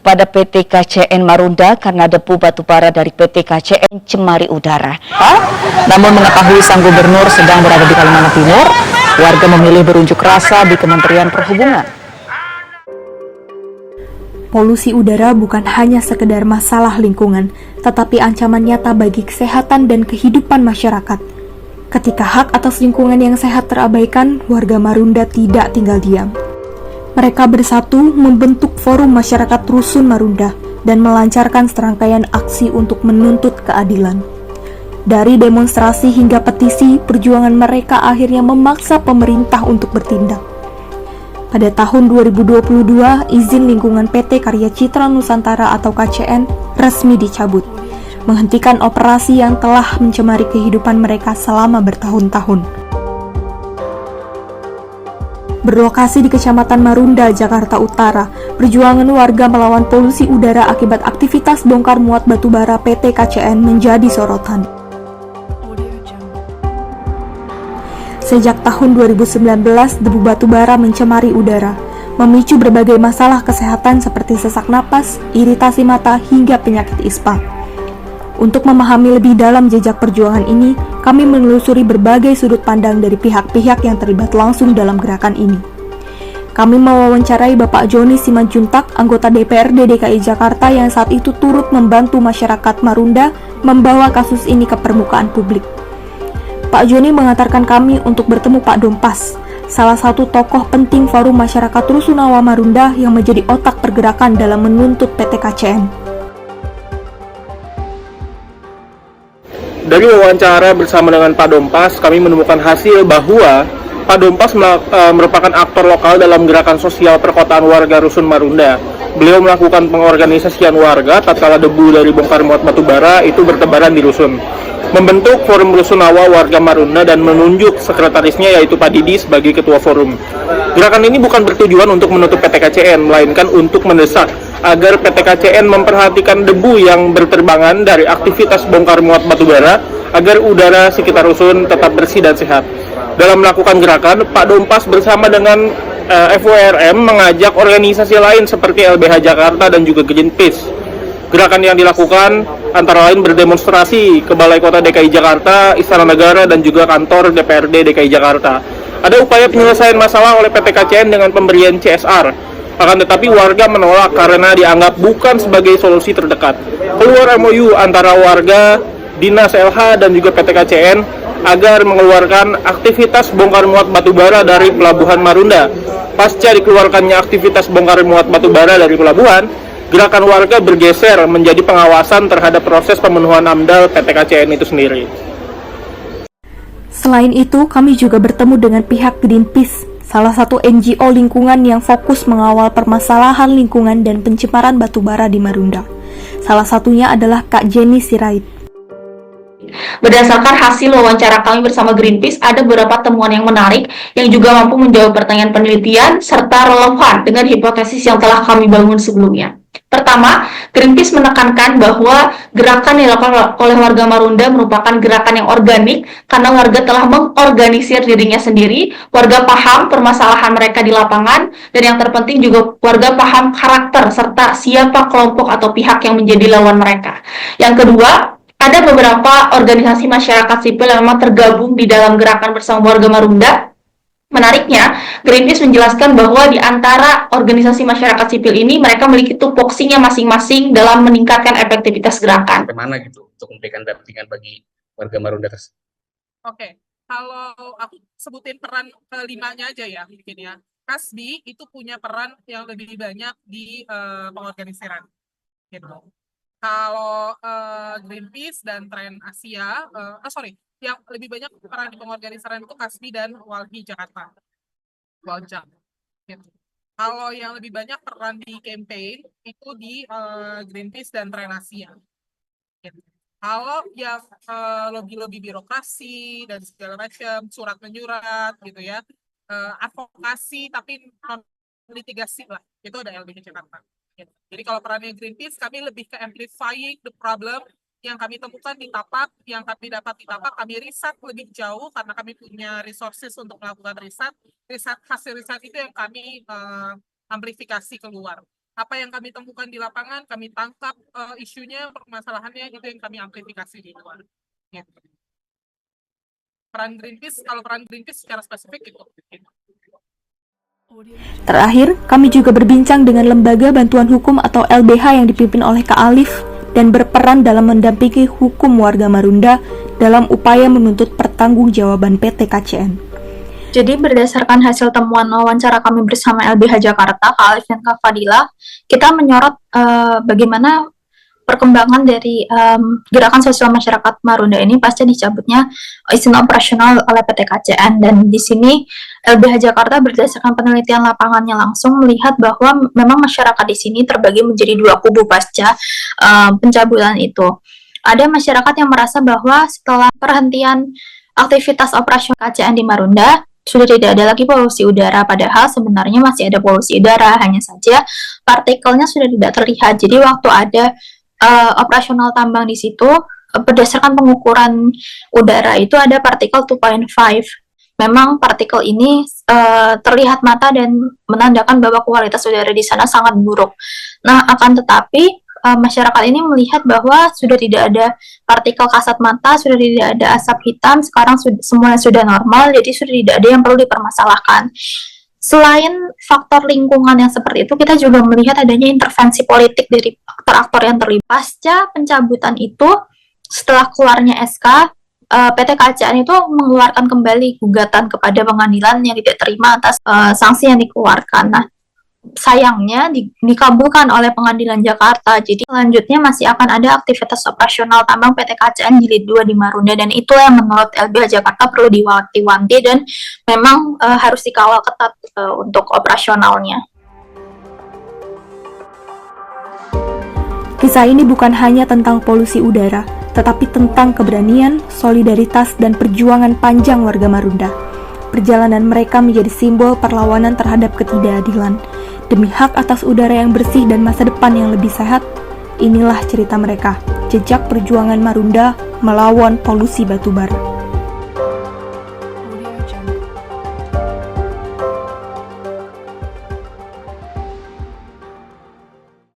pada PT KCN Marunda karena debu batubara dari PT KCN cemari udara. Namun mengetahui sang gubernur sedang berada di Kalimantan Timur, warga memilih berunjuk rasa di Kementerian Perhubungan. Polusi udara bukan hanya sekedar masalah lingkungan, tetapi ancaman nyata bagi kesehatan dan kehidupan masyarakat. Ketika hak atas lingkungan yang sehat terabaikan, warga Marunda tidak tinggal diam. Mereka bersatu membentuk Forum Masyarakat Rusun Marunda dan melancarkan serangkaian aksi untuk menuntut keadilan. Dari demonstrasi hingga petisi, perjuangan mereka akhirnya memaksa pemerintah untuk bertindak. Pada tahun 2022, izin lingkungan PT Karya Citra Nusantara atau KCN resmi dicabut, menghentikan operasi yang telah mencemari kehidupan mereka selama bertahun-tahun. Berlokasi di Kecamatan Marunda, Jakarta Utara, perjuangan warga melawan polusi udara akibat aktivitas bongkar muat batubara PT KCN menjadi sorotan. Sejak tahun 2019, debu batubara mencemari udara, memicu berbagai masalah kesehatan seperti sesak napas, iritasi mata, hingga penyakit ispa. Untuk memahami lebih dalam jejak perjuangan ini, kami menelusuri berbagai sudut pandang dari pihak-pihak yang terlibat langsung dalam gerakan ini. Kami mewawancarai Bapak Joni Simanjuntak, anggota DPRD DKI Jakarta yang saat itu turut membantu masyarakat Marunda membawa kasus ini ke permukaan publik. Pak Joni mengantarkan kami untuk bertemu Pak Dompas, salah satu tokoh penting Forum Masyarakat Rusunawa Marunda yang menjadi otak pergerakan dalam menuntut PT KCN. Dari wawancara bersama dengan Pak Dompas, kami menemukan hasil bahwa Pak Dompas merupakan aktor lokal dalam gerakan sosial perkotaan warga Rusun Marunda. Beliau melakukan pengorganisasian warga tatkala debu dari bongkar muat batubara itu bertebaran di rusun. Membentuk Forum Rusunawa Warga Marunda dan menunjuk sekretarisnya yaitu Pak Didi sebagai ketua forum. Gerakan ini bukan bertujuan untuk menutup PT KCN, melainkan untuk mendesak agar PT KCN memperhatikan debu yang berterbangan dari aktivitas bongkar muat batubara agar udara sekitar rusun tetap bersih dan sehat. Dalam melakukan gerakan, Pak Dompas bersama dengan FORM mengajak organisasi lain seperti LBH Jakarta dan juga Greenpeace. Gerakan yang dilakukan antara lain berdemonstrasi ke Balai Kota DKI Jakarta, Istana Negara, dan juga kantor DPRD DKI Jakarta. Ada upaya penyelesaian masalah oleh PT KCN dengan pemberian CSR. Akan tetapi warga menolak karena dianggap bukan sebagai solusi terdekat. Keluar MOU antara warga, Dinas LH, dan juga PT KCN agar mengeluarkan aktivitas bongkar muat batubara dari Pelabuhan Marunda. Pasca dikeluarkannya aktivitas bongkar muat batubara dari pelabuhan, gerakan warga bergeser menjadi pengawasan terhadap proses pemenuhan AMDAL PT KCN itu sendiri. Selain itu, kami juga bertemu dengan pihak Greenpeace, salah satu NGO lingkungan yang fokus mengawal permasalahan lingkungan dan pencemaran batubara di Marunda. Salah satunya adalah Kak Jenny Sirait. Berdasarkan hasil wawancara kami bersama Greenpeace, ada beberapa temuan yang menarik yang juga mampu menjawab pertanyaan penelitian serta relevan dengan hipotesis yang telah kami bangun sebelumnya. Pertama, Greenpeace menekankan bahwa gerakan yang dilakukan oleh warga Marunda merupakan gerakan yang organik karena warga telah mengorganisir dirinya sendiri, warga paham permasalahan mereka di lapangan, dan yang terpenting juga warga paham karakter serta siapa kelompok atau pihak yang menjadi lawan mereka. Yang kedua, ada beberapa organisasi masyarakat sipil yang memang tergabung di dalam gerakan bersama warga Marunda. Menariknya, Greenpeace menjelaskan bahwa di antara organisasi masyarakat sipil ini mereka memiliki tupoksinya masing-masing dalam meningkatkan efektivitas gerakan. Bagaimana gitu untuk memberikan dampingan bagi warga Marunda tersebut? Oke, kalau aku sebutin peran kelimanya aja ya mungkin ya. Kasbi itu punya peran yang lebih banyak di pengorganisiran gitu. Kalau Greenpeace dan Tren Asia, yang lebih banyak peran di pengorganisaran itu Kasbi dan Walhi Jakarta, Waljak. Gitu. Kalau yang lebih banyak peran di campaign itu di Greenpeace dan Tren Asia. Gitu. Kalau yang lobby-lobby birokrasi dan segala macam, surat menyurat gitu ya, advokasi tapi non litigasi lah, itu ada LBH Jakarta. Jadi kalau perannya Greenpeace, kami lebih ke amplifying the problem yang kami temukan di Tapak, yang kami dapat di Tapak, kami riset lebih jauh karena kami punya resources untuk melakukan riset hasil riset itu yang kami amplifikasi keluar. apa yang kami temukan di lapangan, kami tangkap isunya, permasalahannya, itu yang kami amplifikasi di luar. Gitu. Kalau peran Greenpeace secara spesifik itu. Terakhir, kami juga berbincang dengan Lembaga Bantuan Hukum atau LBH yang dipimpin oleh Kak Alif dan berperan dalam mendampingi hukum warga Marunda dalam upaya menuntut pertanggungjawaban PT KCN. Jadi berdasarkan hasil temuan wawancara kami bersama LBH Jakarta, Kak Alif dan Kak Fadila, kita menyorot bagaimana perkembangan dari gerakan sosial masyarakat Marunda ini pasca dicabutnya izin operasional oleh PT KCN. Dan di sini LBH Jakarta berdasarkan penelitian lapangannya langsung melihat bahwa memang masyarakat di sini terbagi menjadi dua kubu pasca pencabutan itu. Ada masyarakat yang merasa bahwa setelah perhentian aktivitas operasional KCN di Marunda, sudah tidak ada lagi polusi udara, padahal sebenarnya masih ada polusi udara, hanya saja partikelnya sudah tidak terlihat. Jadi waktu ada operasional tambang di situ, berdasarkan pengukuran udara itu ada partikel 2.5. Memang partikel ini terlihat mata dan menandakan bahwa kualitas udara di sana sangat buruk. Nah, akan tetapi masyarakat ini melihat bahwa sudah tidak ada partikel kasat mata, sudah tidak ada asap hitam, sekarang semuanya sudah normal, jadi sudah tidak ada yang perlu dipermasalahkan. Selain faktor lingkungan yang seperti itu, kita juga melihat adanya intervensi politik dari aktor-aktor yang terlibat. Pasca pencabutan itu, setelah keluarnya SK, PT KCN itu mengeluarkan kembali gugatan kepada pengadilan yang tidak terima atas sanksi yang dikeluarkan. Nah, sayangnya dikabulkan oleh pengadilan Jakarta. Jadi selanjutnya masih akan ada aktivitas operasional tambang PT KCN Jilid 2 di Marunda, dan itu yang menurut LBH Jakarta perlu diwanti-wanti dan memang harus dikawal ketat untuk operasionalnya. Kisah ini bukan hanya tentang polusi udara, tetapi tentang keberanian, solidaritas, dan perjuangan panjang warga Marunda. Perjalanan mereka menjadi simbol perlawanan terhadap ketidakadilan. Demi hak atas udara yang bersih dan masa depan yang lebih sehat, inilah cerita mereka, jejak perjuangan Marunda melawan polusi batubara.